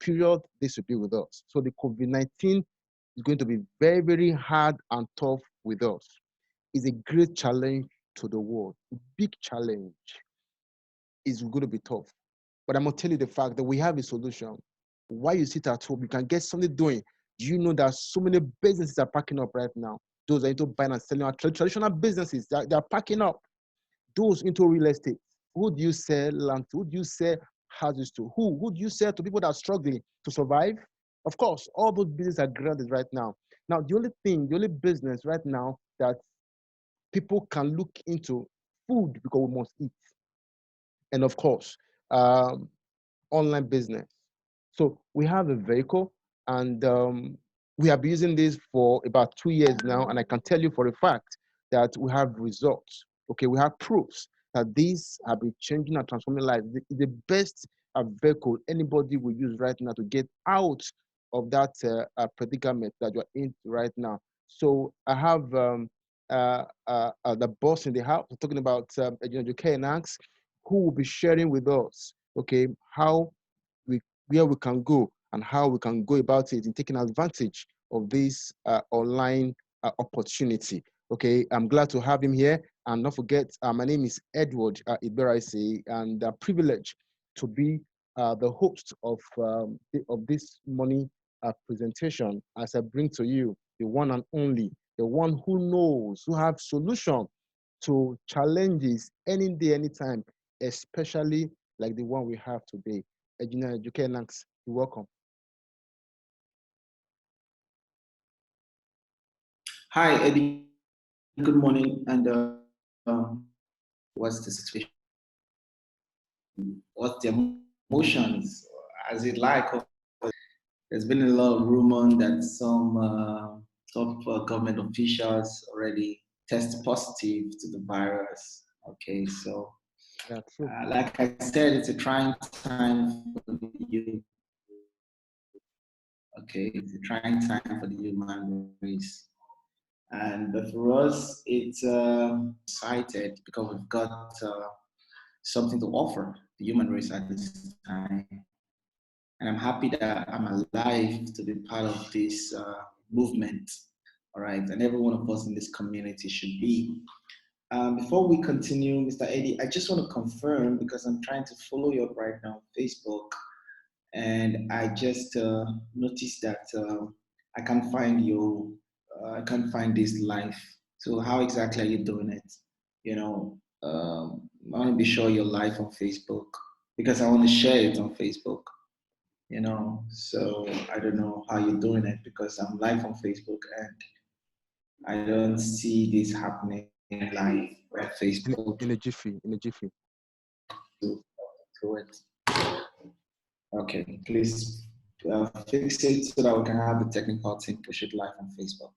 period this will be with us. So the COVID-19 is going to be very, very hard and tough with us. It's a great challenge to the world. A big challenge is going to be tough. But I'm going to tell you the fact that we have a solution. While you sit at home, you can get something doing. Do you know that so many businesses are packing up right now? Those are into buying and selling. Our traditional businesses, they're packing up. Those into real estate. Who do you sell land to? Who do you sell houses to? Who do you sell to people that are struggling to survive? Of course, all those businesses are grounded right now. Now, the only business right now that people can look into food because we must eat. And of course, um, online business. So we have a vehicle and we have been using this for about 2 years now. And I can tell you for a fact that we have results. Okay, we have proofs that these have been changing and transforming lives. The best vehicle anybody will use right now to get out of that predicament that you're in right now. So I have the boss in the house talking about Educate, who will be sharing with us, okay, how we where we can go and how we can go about it in taking advantage of this online opportunity. Okay, I'm glad to have him here. And not forget, my name is Edward Iberaisi, and privileged to be the host of this morning presentation as I bring to you the one and only, the one who knows, who have solution to challenges any day, anytime, especially like the one we have today. Engineer Educate, you're welcome. Hi, Eddie. Good morning. And what's the situation? What's the emotions? As it like? There's been a lot of rumor that some top government officials already test positive to the virus. Okay, so Yeah, true. like I said, it's a trying time for the youth. Okay, it's a trying time for the human race. And but for us, it's excited because we've got something to offer the human race at this time. And I'm happy that I'm alive to be part of this movement. All right, and every one of us in this community should be. Before we continue, Mr. Eddie, I just want to confirm because I'm trying to follow you up right now on Facebook, and I just noticed that I can't find you. I can't find this live. So how exactly are you doing it? You know, I want to be sure you're live on Facebook because I want to share it on Facebook. You know, so I don't know how you're doing it because I'm live on Facebook and I don't see this happening live on Facebook In a jiffy, in a jiffy. to it. Okay, please fix it so that we can have the technical team push it live on Facebook.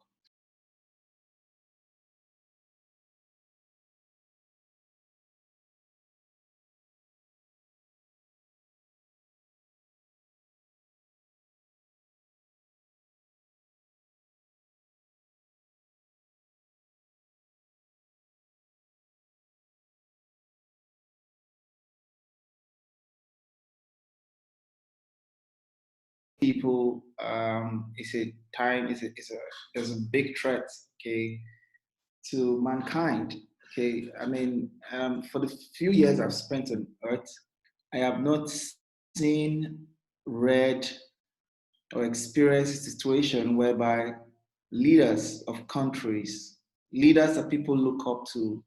People, it's a time, there's a big threat, okay, to mankind. Okay, I mean, for the few years I've spent on Earth, I have not seen, read, or experienced a situation whereby leaders of countries, leaders that people look up to,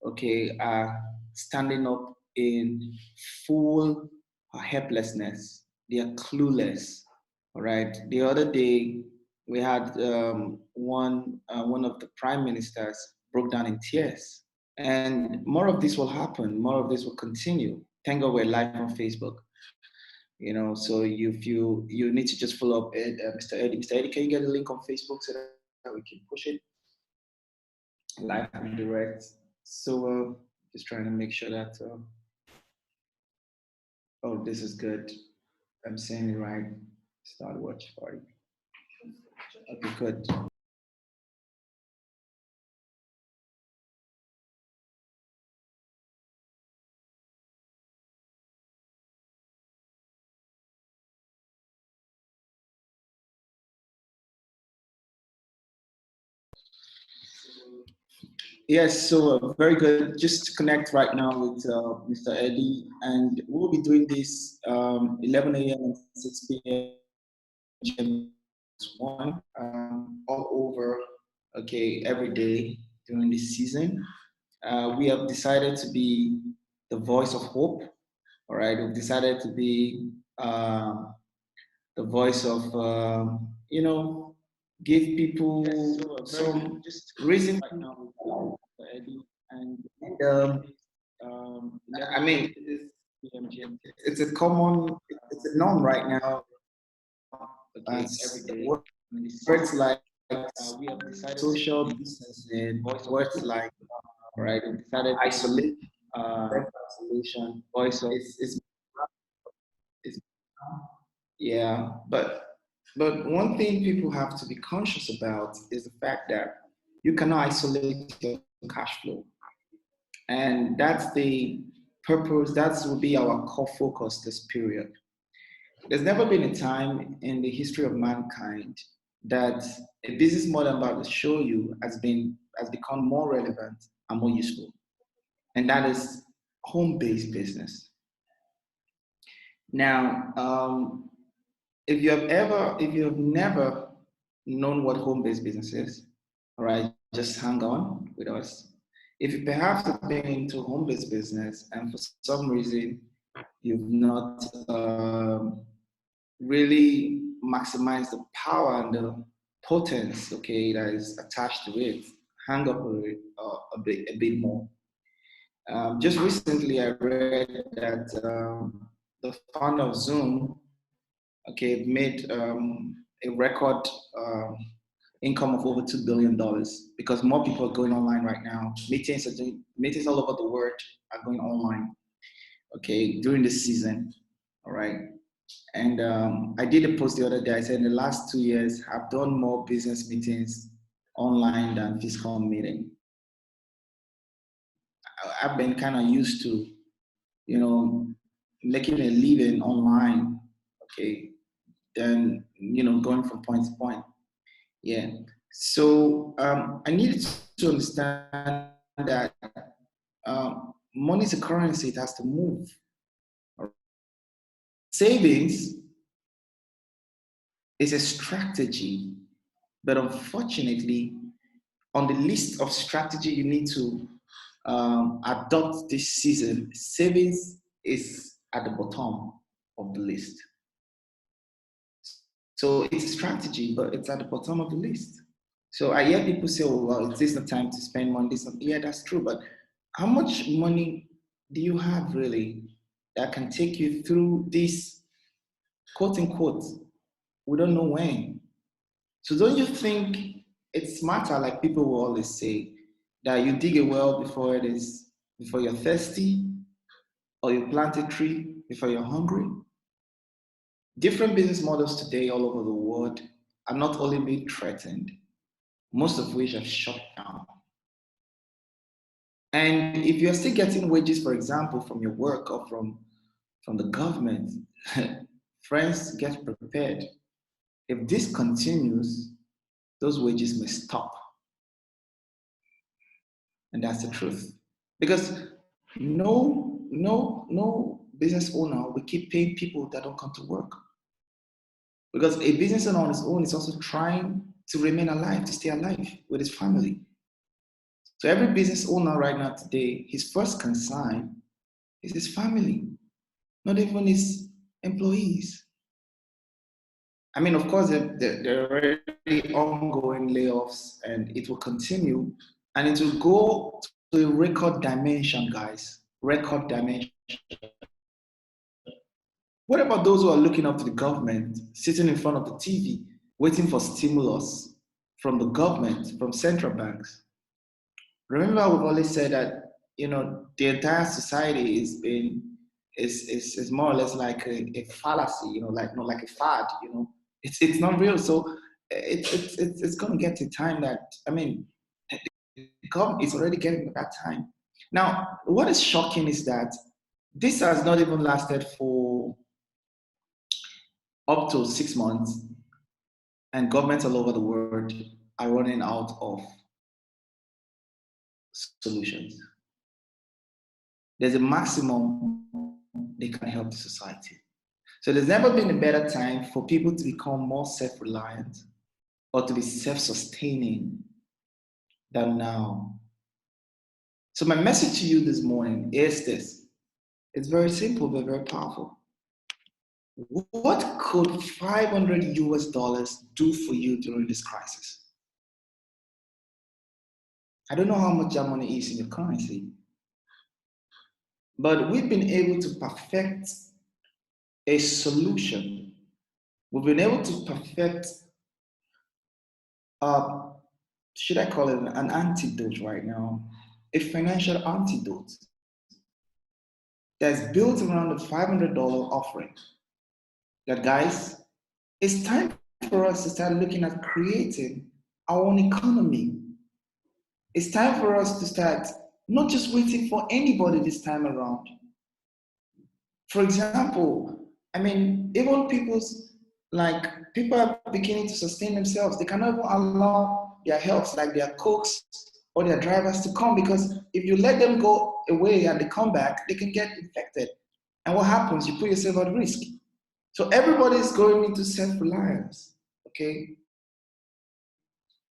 okay, are standing up in full helplessness. They are clueless. All right. The other day, we had one of the prime ministers broke down in tears. And more of this will happen. More of this will continue. Thank God we're live on Facebook. You know, so you need to just follow up Mr. Eddie. Mr. Eddie, can you get a link on Facebook so that we can push it live and direct? So just trying to make sure that oh, this is good. I'm saying it right. Start watch party. Okay, good. Yes, so very good. Just to connect right now with Mr. Eddie, and we'll be doing this 11 a.m. and 6 p.m. GMT all over, okay, every day during this season. We have decided to be the voice of hope. All right, we've decided to be the voice of give Yes, people so very good. some Just to connect reason right to now with Eddie, and we'll and be doing this I 11 mean a.m. to 6 p.m. GMT it's a common, it's a norm right all now. over, okay, every day in this Words season. like We have decided to social be the distancing, voice of words hope. like Right, we've decided to be isolation, uh, self-isolation. voice of It's yeah, but one thing people have to be conscious about is the fact that you cannot isolate your cash flow, and that's the purpose. That will be our core focus this period. There's never been a time in the history of mankind that a business model I'm about to show you has become more relevant and more useful, and that is home-based business. Now, if you have never known what home-based business is, all right, just hang on with us. If you perhaps have been into home-based business and for some reason you've not really maximized the power and the potence, okay, that is attached to it, hang up with it a bit more. Just recently, I read that the founder of Zoom, okay, made a record income of over $2 billion because more people are going online right now. Meetings all over the world are going online. Okay, during this season, all right. And I did a post the other day. I said in the last 2 years, I've done more business meetings online than physical meeting. I've been kind of used to, you know, making a living online. Okay, then going from point to point. Yeah. So I needed to understand that money is a currency; it has to move. Savings is a strategy, but unfortunately, on the list of strategy you need to adopt this season, savings is at the bottom of the list. So it's a strategy, but it's at the bottom of the list. So I hear people say, "Oh, well, is this the time to spend money?" Yeah, that's true. But how much money do you have really that can take you through this quote unquote? We don't know when. So don't you think it's smarter, like people will always say, that you dig a well before you're thirsty, or you plant a tree before you're hungry? Different business models today all over the world are not only being threatened, most of which have shut down. And if you're still getting wages, for example, from your work or from the government, friends, get prepared. If this continues, those wages may stop. And that's the truth. Because no business owner will keep paying people that don't come to work. Because a business owner on his own is also trying to remain alive, to stay alive with his family. So every business owner right now today, his first concern is his family, not even his employees. I mean, of course, there are already ongoing layoffs and it will continue and it will go to a record dimension, guys. Record dimension. What about those who are looking up to the government, sitting in front of the TV, waiting for stimulus from the government, from central banks? Remember, we've always said that the entire society is more or less like a fallacy, like not like a fad. It's not real. So it's going to get to time that I mean, the government is already getting to that time. Now, what is shocking is that this has not even lasted for up to 6 months, and governments all over the world are running out of solutions. There's a maximum they can help the society. So there's never been a better time for people to become more self-reliant or to be self-sustaining than now. So my message to you this morning is this. It's very simple, but very powerful. What could 500 US dollars do for you during this crisis? I don't know how much that money is in your currency, but we've been able to perfect a solution. We've been able to perfect, should I call it an antidote right now? A financial antidote that's built around the $500 offering. That, guys, it's time for us to start looking at creating our own economy. It's time for us to start not just waiting for anybody this time around. For example, I mean, even people are beginning to sustain themselves. They cannot even allow their helps, like their cooks or their drivers, to come, because if you let them go away and they come back, they can get infected. And what happens? You put yourself at risk. So everybody is going into self-reliance, okay?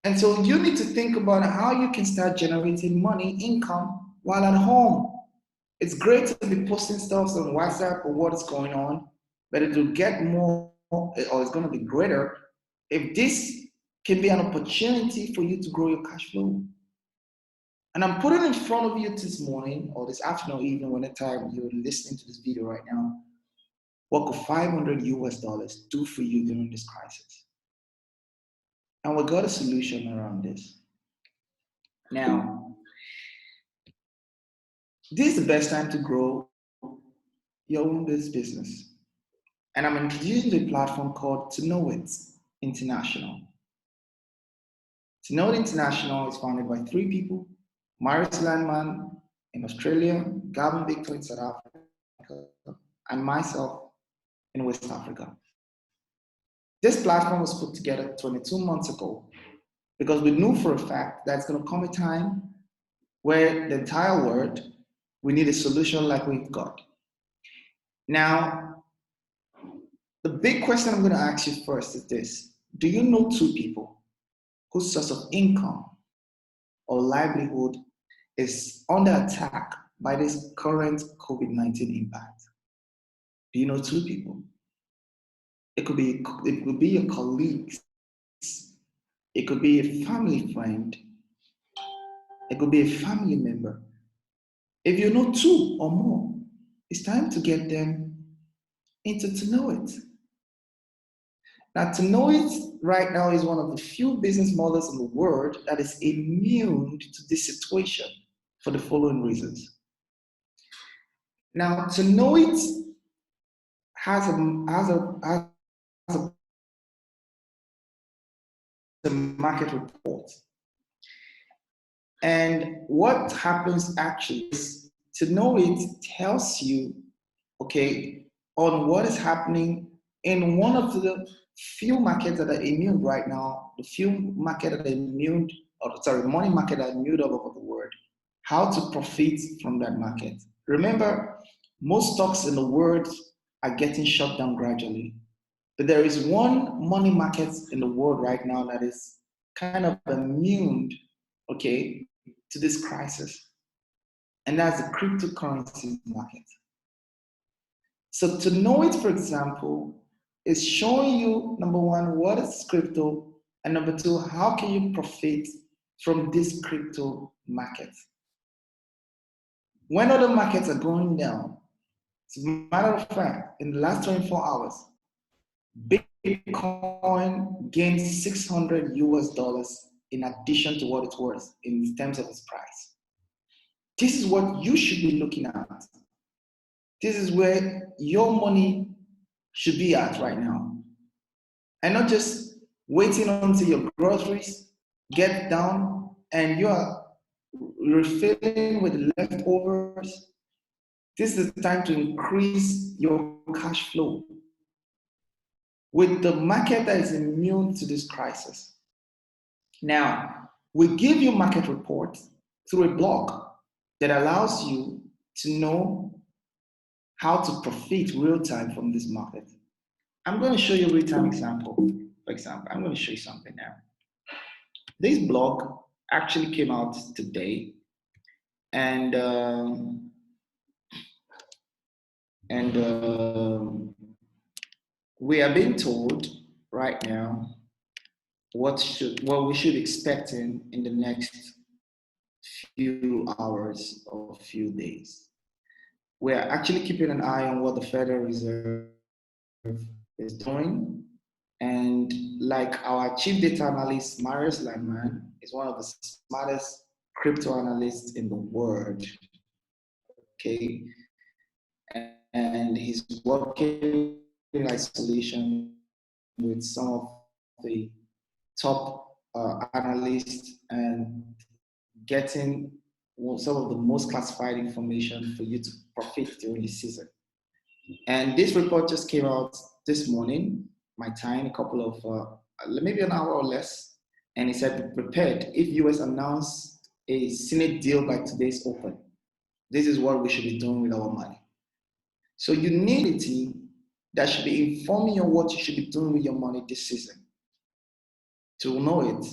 And so you need to think about how you can start generating money, income, while at home. It's great to be posting stuff on WhatsApp or what is going on, but it will get more, or it's going to be greater if this can be an opportunity for you to grow your cash flow. And I'm putting in front of you this morning or this afternoon, even when the time you're listening to this video right now, what could 500 US dollars do for you during this crisis? And we got a solution around this. Now, this is the best time to grow your own business. And I'm introducing a platform called Tonoit International. Tonoit International is founded by 3 people: Marius Landman in Australia, Gavin Victor in South Africa, and myself in West Africa. This platform was put together 22 months ago because we knew for a fact that it's going to come a time where the entire world, we need a solution like we've got. Now, the big question I'm going to ask you first is this. Do you know 2 people whose source of income or livelihood is under attack by this current COVID-19 impact? Do you know 2 people? It could be your colleagues. It could be a family friend. It could be a family member. If you know 2 or more, it's time to get them into Tonoit. Now, Tonoit right now is one of the few business models in the world that is immune to this situation for the following reasons. Now, Tonoit has a market report. And what happens actually is Tonoit tells you, okay, on what is happening in one of the few markets that are immune right now, the few markets that are immune, money market that are immune all over the world, how to profit from that market. Remember, most stocks in the world are getting shut down gradually. But there is one money market in the world right now that is kind of immune, okay, to this crisis. And that's the cryptocurrency market. So Tonoit, for example, is showing you, number 1, what is crypto, and number 2, how can you profit from this crypto market. When other markets are going down, as a matter of fact, in the last 24 hours, Bitcoin gained 600 US dollars in addition to what it was in terms of its price. This is what you should be looking at. This is where your money should be at right now. And not just waiting until your groceries get down and you are refilling with leftovers. This is the time to increase your cash flow. With the market that is immune to this crisis. Now, we give you market reports through a blog that allows you to know how to profit real time from this market. I'm going to show you a real time example. For example, I'm going to show you something now. This blog actually came out today, and and we are being told right now what we should expect in the next few hours or few days. We are actually keeping an eye on what the Federal Reserve is doing. And like our chief data analyst, Marius Landman, is one of the smartest crypto analysts in the world. Okay. And he's working in isolation with some of the top analysts and getting some of the most classified information for you to profit during the season. And this report just came out this morning, my time, a couple of, maybe an hour or less. And he said, be prepared. If US announced a Senate deal by today's open, this is what we should be doing with our money. So you need a team that should be informing you what you should be doing with your money this season. To know it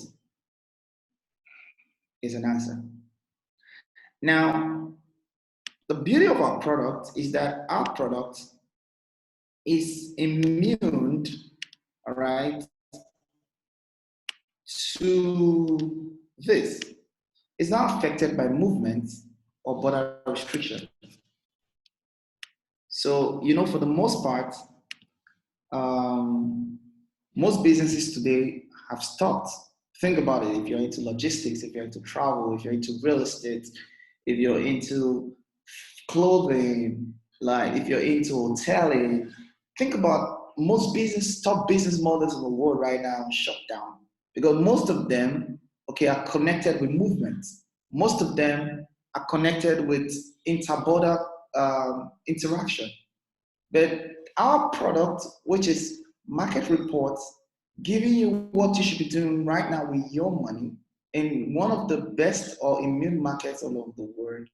is an answer. Now, the beauty of our product is that our product is immune, all right, to this. It's not affected by movement or border restriction. So, for the most part, most businesses today have stopped. Think about it. If you're into logistics, if you're into travel, if you're into real estate, if you're into clothing, like if you're into hoteling, think about most top business models in the world right now shut down because most of them, are connected with movements. Most of them are connected with inter-border interaction. But our product, which is market reports, giving you what you should be doing right now with your money in one of the best or immune markets all over the world,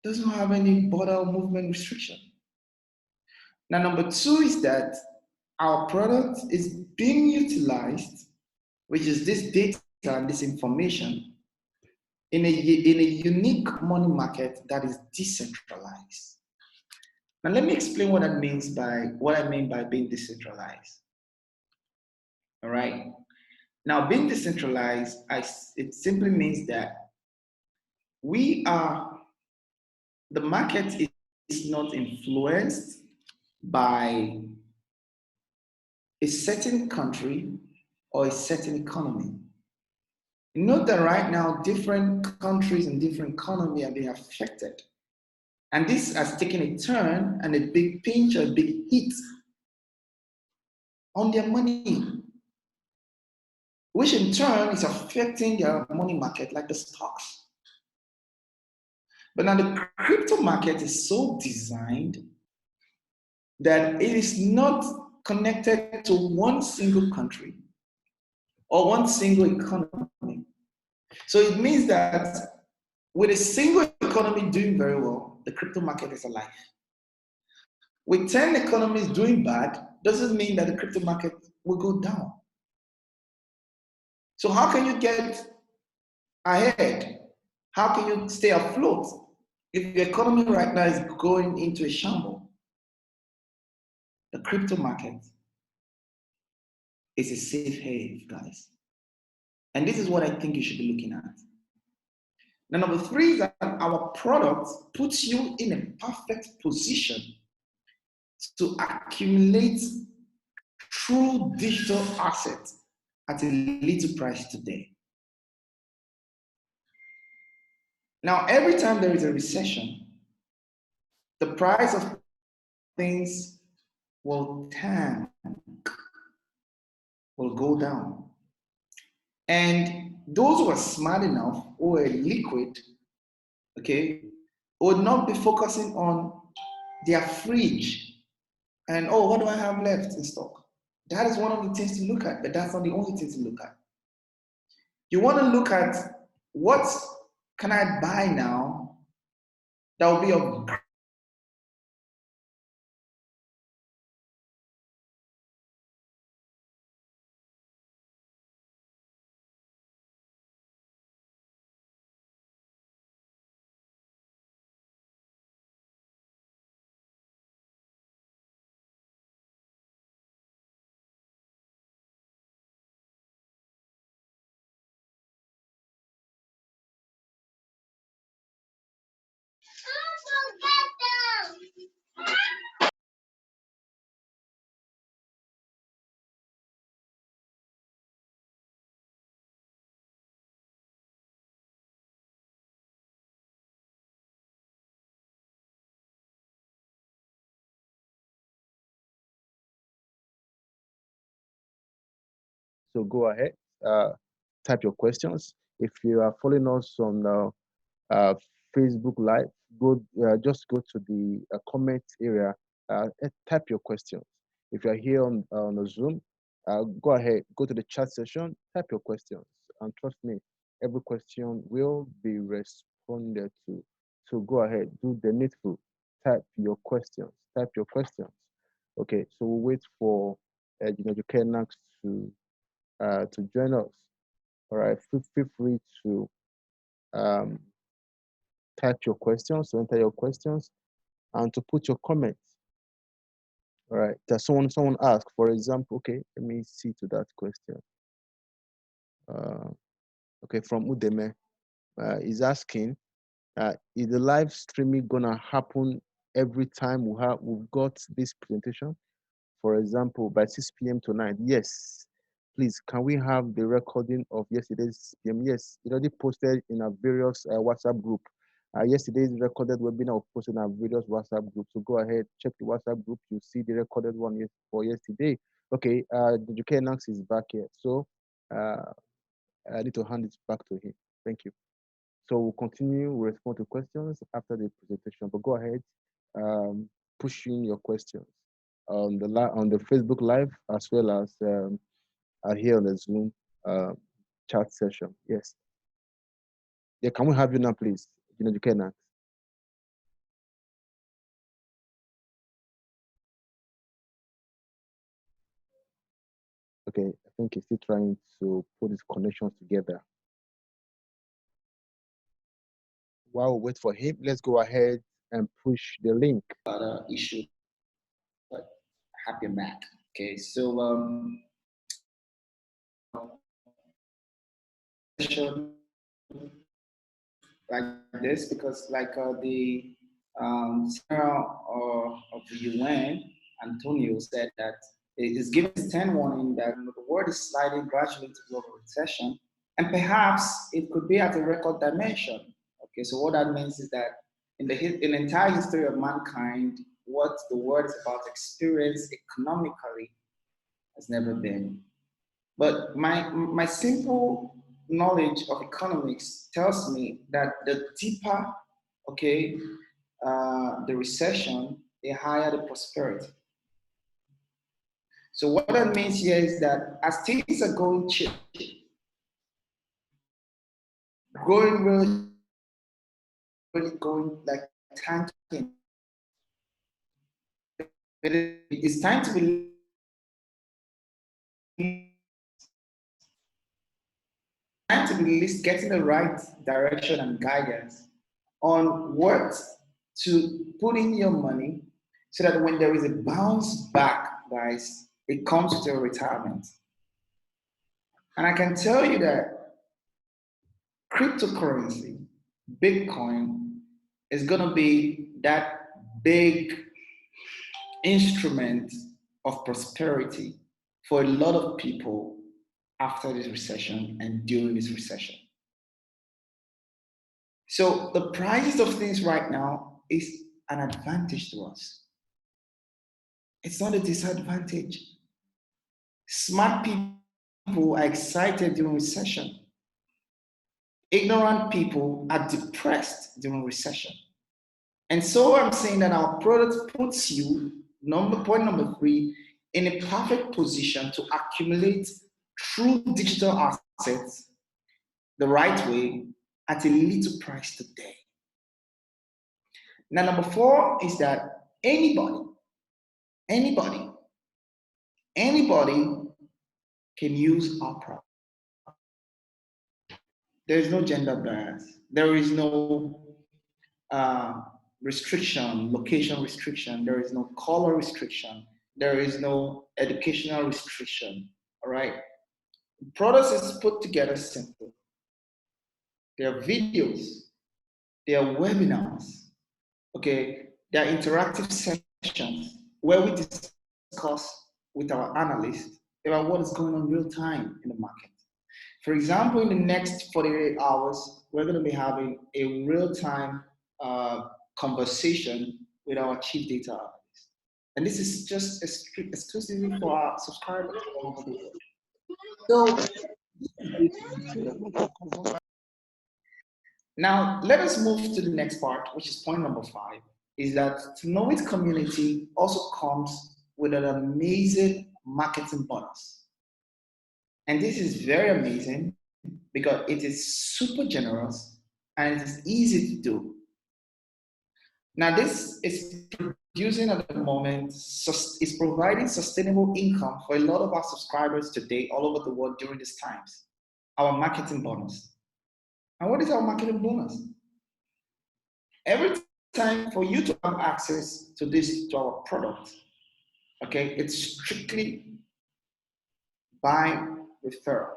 doesn't have any border movement restriction. Now, number two is that our product is being utilized, which is this data and this information, in a unique money market that is decentralized. Now, let me explain what I mean by being decentralized. All right. Now, being decentralized, it simply means that the market is not influenced by a certain country or a certain economy. Note that right now, different countries and different economies are being affected. And this has taken a turn and a big pinch, a big hit on their money, which in turn is affecting their money market like the stocks. But now the crypto market is so designed that it is not connected to one single country or one single economy. So it means that with a single economy doing very well, the crypto market is alive. With 10 economies doing bad, doesn't mean that the crypto market will go down. So how can you get ahead? How can you stay afloat if the economy right now is going into a shambles? The crypto market is a safe haven, guys. And this is what I think you should be looking at. Now, number three is that our product puts you in a perfect position to accumulate true digital assets at a little price today. Now, every time there is a recession, the price of things will tank, will go down. And those who are smart enough, who are liquid, would not be focusing on their fridge and, what do I have left in stock? That is one of the things to look at, but that's not the only thing to look at. You want to look at what can I buy now that will be of So go ahead, uh, type your questions. If you are following us on uh, Facebook Live, just go to the comment area, type your questions. If you are here on the Zoom, go ahead, go to the chat session, type your questions, and trust me, every question will be responded to. So go ahead, do the needful, type your questions, type your questions. Okay, so we'll wait for Jukenax to join us. All right, feel free to um, type your questions, to enter your questions, and to put your comments. All right. Does someone ask, for example, okay, let me see to that question. Uh, okay, from Udeme, is asking, is the live streaming gonna happen every time we've got this presentation? For example, by 6 p.m. tonight. Yes. Please, can we have the recording of yesterday's PM? Yes, it already posted in our various WhatsApp group. Yesterday's recorded webinar was posted in our various WhatsApp group. So go ahead, check the WhatsApp group. You see the recorded one for yesterday. Okay, the UK Nax is back here. So uh, I need to hand it back to him. Thank you. So we'll continue, we'll respond to questions after the presentation. But go ahead, push in your questions on the Facebook Live as well as here on the Zoom uh, chat session. Yes. Yeah, can we have you now, please? You can now. Okay, I think he's still trying to put his connections together. While we wait for him, let's go ahead and push the link. Issue, but happy Mac. Okay, so like this because like the Secretary of the UN, Antonio, said that it is giving a stern warning that the world is sliding gradually into global recession, and perhaps it could be at a record dimension. Okay, so what that means is that in the entire history of mankind, what the world is about to experience economically has never been. But my simple knowledge of economics tells me that the deeper, okay, the recession, the higher the prosperity. So what that means here is that as things are going cheap, going really, really going like tanking, it's time to be least getting the right direction and guidance on what to put in your money so that when there is a bounce back, guys, it comes with your retirement. And I can tell you that cryptocurrency, Bitcoin, is going to be that big instrument of prosperity for a lot of people after this recession and during this recession. So the prices of things right now is an advantage to us. It's not a disadvantage. Smart people are excited during recession. Ignorant people are depressed during recession. And so I'm saying that our product puts you, point number 3, in a perfect position to accumulate true digital assets the right way at a little price today. Now, number four is that anybody, anybody can use our product. There is no gender bias. There is no restriction, location restriction. There is no color restriction. There is no educational restriction. All right. The product is put together simple. There are videos, there are webinars, okay, there are interactive sessions where we discuss with our analysts about what is going on real time in the market. For example, in the next 48 hours, we're going to be having a real-time conversation with our chief data analyst. And this is just exclusively for our subscribers. So now let us move to the next part, which is point number 5, is that Tonoit community also comes with an amazing marketing bonus. And this is very amazing because it is super generous and it is easy to do. Now, this is producing at the moment, is providing sustainable income for a lot of our subscribers today all over the world during these times. Our marketing bonus. And what is our marketing bonus? Every time for you to have access to this, to our product, okay, it's strictly by referral.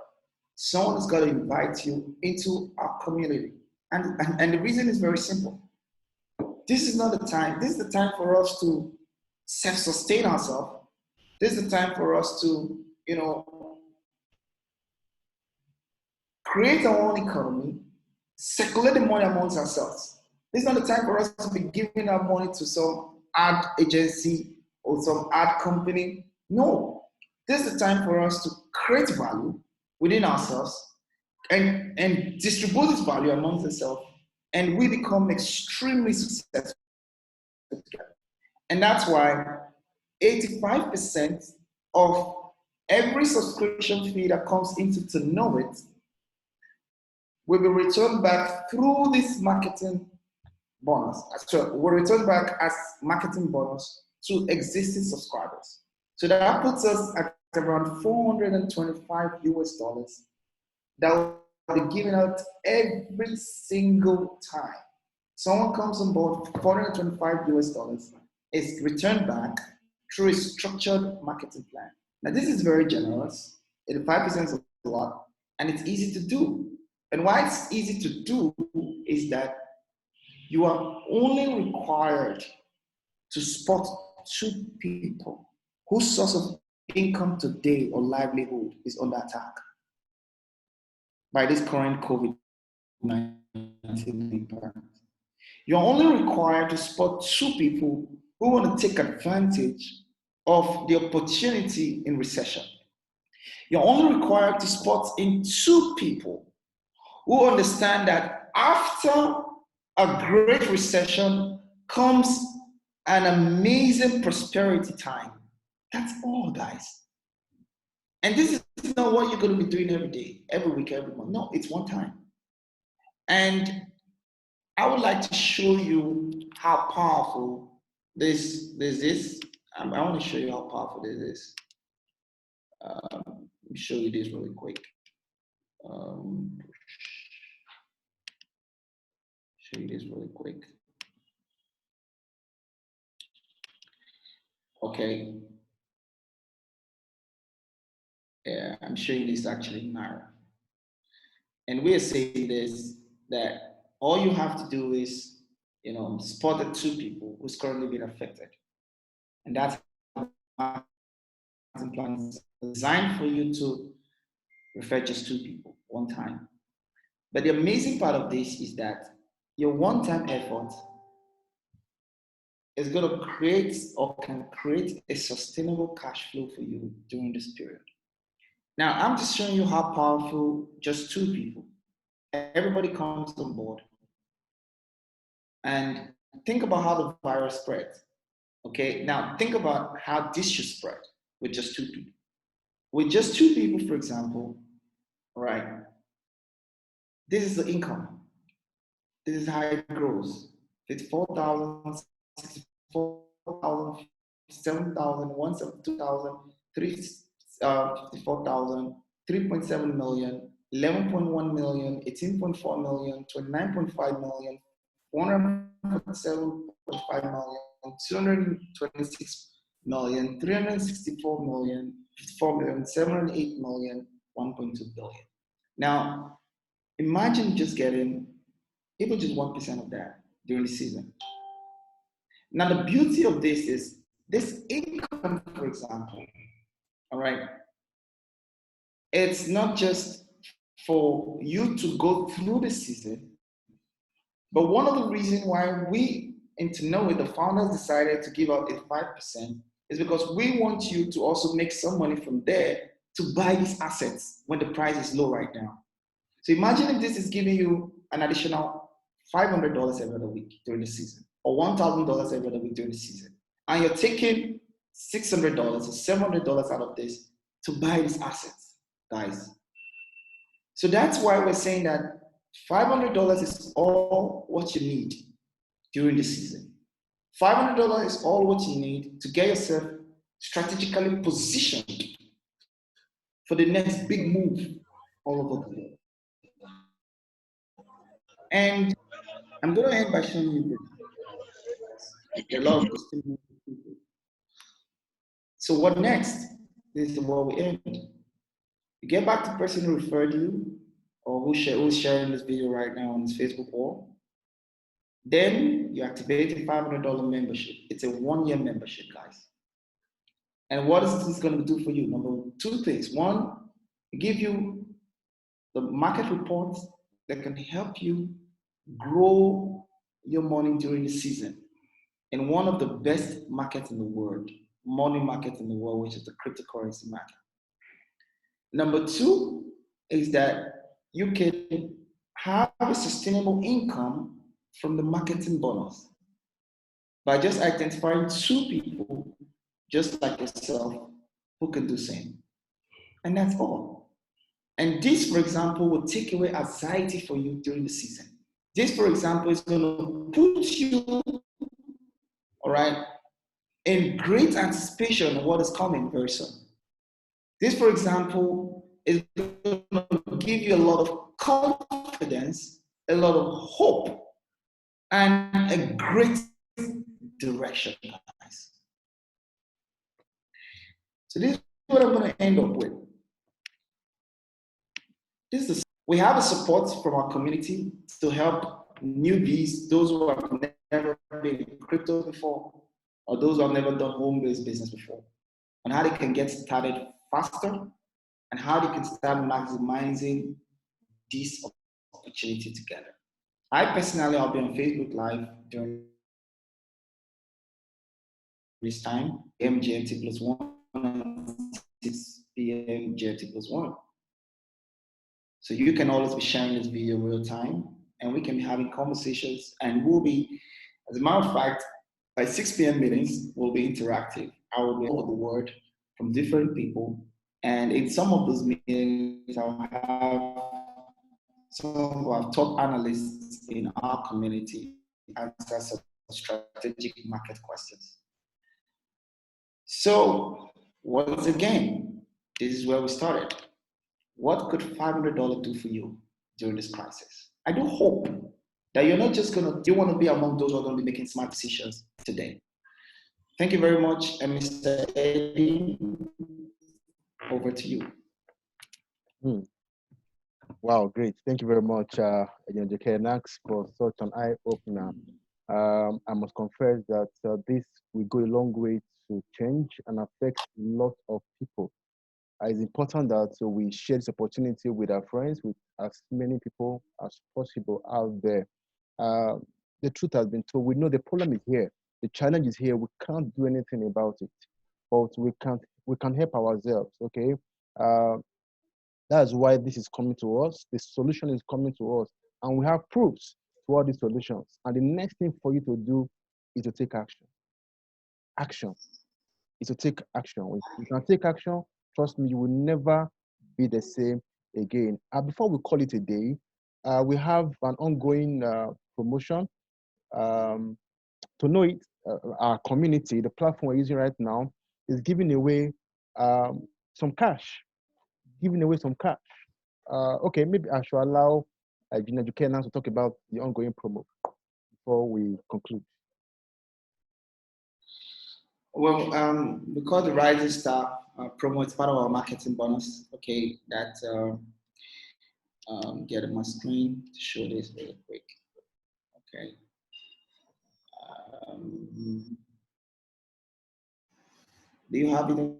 Someone is going to invite you into our community. And the reason is very simple. This is not the time. This is the time for us to self-sustain ourselves. This is the time for us to, create our own economy, circulate the money amongst ourselves. This is not the time for us to be giving our money to some ad agency or some ad company. No. This is the time for us to create value within ourselves and distribute this value amongst ourselves, and we become extremely successful together. And that's why 85% of every subscription fee that comes into Tonoit will be returned back through this marketing bonus. So we'll return back as marketing bonus to existing subscribers. So that puts us at around 425 US dollars that will be given out every single time. Someone comes on board, 425 US dollars is returned back through a structured marketing plan. Now, this is very generous. 85% is a lot, and it's easy to do. And why it's easy to do is that you are only required to spot 2 people whose source of income today or livelihood is under attack by this current COVID-19 environment. You're only required to spot 2 people who want to take advantage of the opportunity in recession. You're only required to spot in 2 people who understand that after a great recession comes an amazing prosperity time. That's all, guys. And this is not what you're going to be doing every day, every week, every month. No, it's one time. And I would like to show you how powerful this is. I want to show you how powerful this is. Let me show you this really quick. Show you this really quick. Okay. Yeah, I'm showing this actually now. And we're saying this, that all you have to do is, spot the 2 people who's currently been affected. And that's plan is designed for you to refer just 2 people one time. But the amazing part of this is that your one-time effort is going to create or can create a sustainable cash flow for you during this period. Now, I'm just showing you how powerful just 2 people. Everybody comes on board. And think about how the virus spread. Okay, now think about how this should spread with just 2 people. With just 2 people, for example, right? This is the income. This is how it grows. 54,000, 64,000, 7,000, 54,000, 3.7 million, 11.1 million, 18.4 million, 29.5 million, 447.5 million, 226 million, 364 million, 54 million, 708 million, 1.2 billion. Now, imagine just getting even just 1% of that during the season. Now, the beauty of this is this income, for example, all right, it's not just for you to go through the season, but one of the reasons why we in Tonoit, the founders decided to give out a 5% is because we want you to also make some money from there to buy these assets when the price is low right now. So imagine if this is giving you an additional $500 every other week during the season, or $1,000 every other week during the season, and you're taking $600 or $700 out of this to buy these assets, guys. So that's why we're saying that $500 is all what you need during the season. $500 is all what you need to get yourself strategically positioned for the next big move all over the world. And I'm going to end by showing you this. There are a lot of questions. So what next? This is where we end. You get back to the person who referred you or who's sharing this video right now on his Facebook wall. Then you activate a $500 membership. It's a 1-year membership, guys. And what is this going to do for you? Number two things. One, it give you the market reports that can help you grow your money during the season in one of the best markets in the world, money market in the world, which is the cryptocurrency market. Number two is that you can have a sustainable income from the marketing bonus by just identifying 2 people just like yourself who can do the same. And that's all. And this, for example, will take away anxiety for you during the season. This, for example, is going to put you, all right, in great anticipation of what is coming very soon. This, for example, is going to give you a lot of confidence, a lot of hope, and a great direction, guys. So this is what I'm going to end up with. We have a support from our community to help newbies, those who have never been in crypto before, or those who have never done home-based business before, on how they can get started faster and how they can start maximizing this opportunity together. I personally, I'll be on Facebook Live during this time, GMT plus 1, 6 p.m. GMT plus 1. So you can always be sharing this video real time, and we can be having conversations, and we'll be, as a matter of fact, by 6 p.m. meetings, we'll be interactive. I will be all over the word from different people, and in some of those meetings, I'll have some of our top analysts in our community answer some strategic market questions. So once again, this is where we started. What could $500 do for you during this crisis? I do hope that you're not just you want to be among those who are going to be making smart decisions today. Thank you very much. And Mr. Eddie, over to you. Wow, great. Thank you very much, Nax, for such an eye-opener. I must confess that this will go a long way to change and affect lots of people. It's important that we share this opportunity with our friends, with as many people as possible out there. The truth has been told. We know the problem is here. The challenge is here. We can't do anything about it, but we can help ourselves. Okay. That's why this is coming to us. The solution is coming to us, and we have proofs to all these solutions. And the next thing for you to do is to take action. Action is to take action. If you can take action, trust me, you will never be the same again. Before we call it a day, we have an ongoing promotion. Um, Tonoit, our community, the platform we're using right now, is giving away some cash, giving away some cash. Okay, maybe I should allow Gina Jukena to talk about the ongoing promo before we conclude. Well, we call the Rising Star promo. It's part of our marketing bonus. Okay, that get on my screen to show this really quick. Okay. Um, do you have it on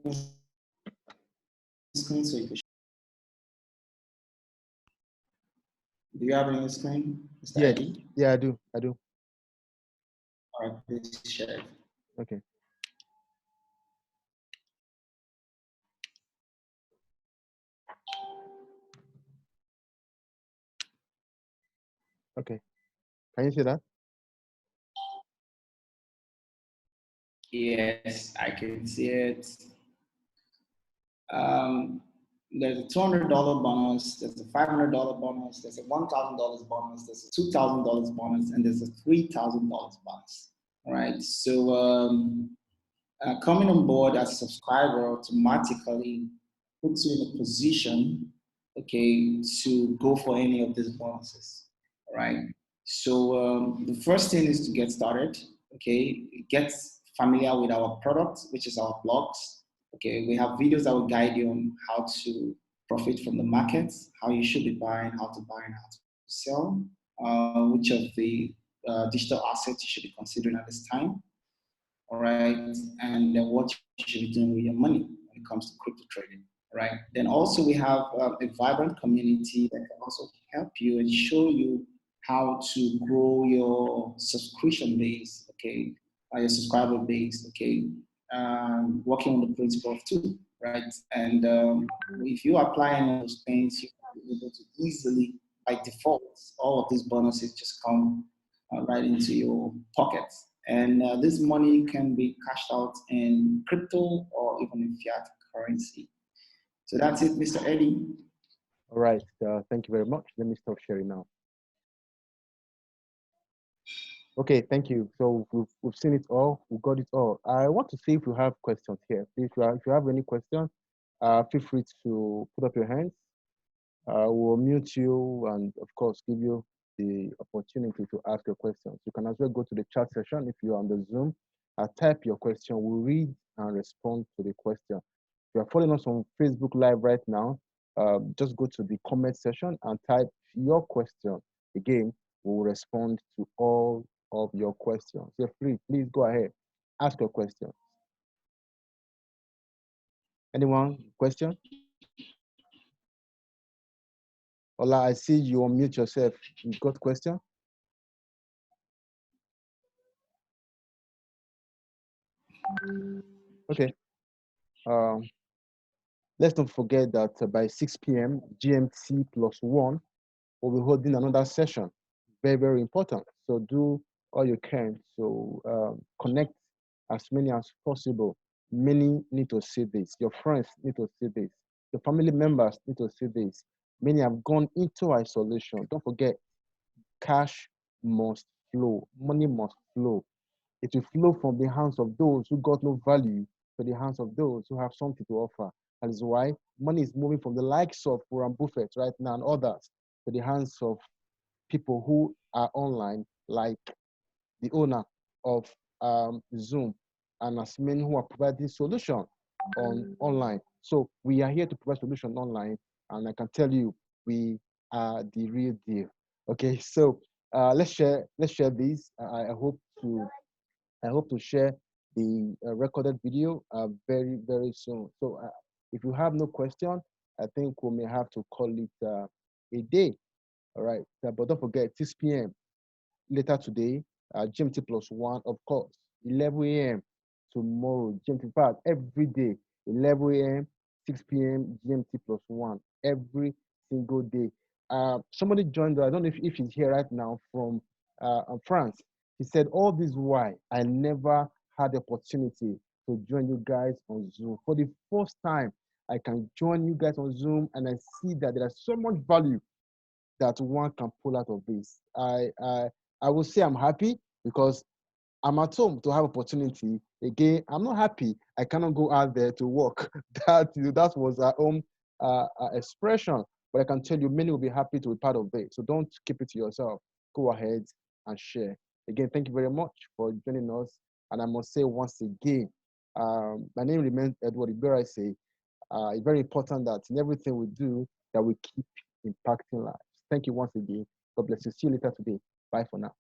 screen so you can? Do you have it on the screen, Mr. Yes, Eddie? yeah, I do. I do. All right, please share it. Okay. Okay. Can you see that? Yes, I can see it. Um, there's a $200 bonus, there's a $500 bonus, there's a $1,000 bonus, there's a $2,000 bonus, and there's a $3,000 bonus. All right. So coming on board as a subscriber automatically puts you in a position, okay, to go for any of these bonuses. All right. So the first thing is to get started. Okay, get familiar with our product, which is our blogs. Okay, we have videos that will guide you on how to profit from the markets, how you should be buying, how to buy and how to sell, which of the digital assets you should be considering at this time, all right, and what you should be doing with your money when it comes to crypto trading, right? Then also we have a vibrant community that can also help you and show you how to grow your subscription base, okay, your subscriber base, okay, working on the principle of two, right? And if you apply any of those things, you'll be able to easily, by default, all of these bonuses just come right into your pockets. And this money can be cashed out in crypto or even in fiat currency. So that's it, Mr. Eddie. All right. Thank you very much. Let me stop sharing now. Okay, thank you. So we've seen it all. We got it all. I want to see if you have questions here. If you have any questions, feel free to put up your hands. We'll mute you and, of course, give you the opportunity to ask your questions. You can as well go to the chat session if you're on the Zoom. Type your question. We'll read and respond to the question. If you're following us on Facebook Live right now, just go to the comment section and type your question. Again, we'll respond to all of your questions. Feel free. Please go ahead. Ask your question. Anyone? Question? Ola, I see you unmute yourself. You got question? Okay. Um, let's not forget that by 6 p.m. GMT plus 1, we'll be holding another session. Very, very important. So do all you can. So connect as many as possible. Many need to see this. Your friends need to see this. Your family members need to see this. Many have gone into isolation. Don't forget, cash must flow. Money must flow. It will flow from the hands of those who got no value to the hands of those who have something to offer. That is why money is moving from the likes of Warren Buffett right now and others to the hands of people who are online, like the owner of Zoom, and as many who are providing solution on online. So we are here to provide solution online, and I can tell you we are the real deal. Okay, so let's share this. I hope to share the recorded video very, very soon. So if you have no question, I think we may have to call it a day. All right. But don't forget, 6 p.m. later today, GMT plus 1, of course, 11 a.m. tomorrow, GMT part every day, 11 a.m., 6 p.m., GMT plus 1, every single day. Somebody joined, I don't know if he's here right now from France. He said, all this why I never had the opportunity to join you guys on Zoom. For the first time, I can join you guys on Zoom and I see that there is so much value that one can pull out of this. I will say I'm happy because I'm at home to have opportunity. Again, I'm not happy. I cannot go out there to work. That was our own expression. But I can tell you, many will be happy to be part of it. So don't keep it to yourself. Go ahead and share. Again, thank you very much for joining us. And I must say once again, my name remains Edward Ibera. I say it's very important that in everything we do, that we keep impacting lives. Thank you once again. God bless you. See you later today. Bye for now.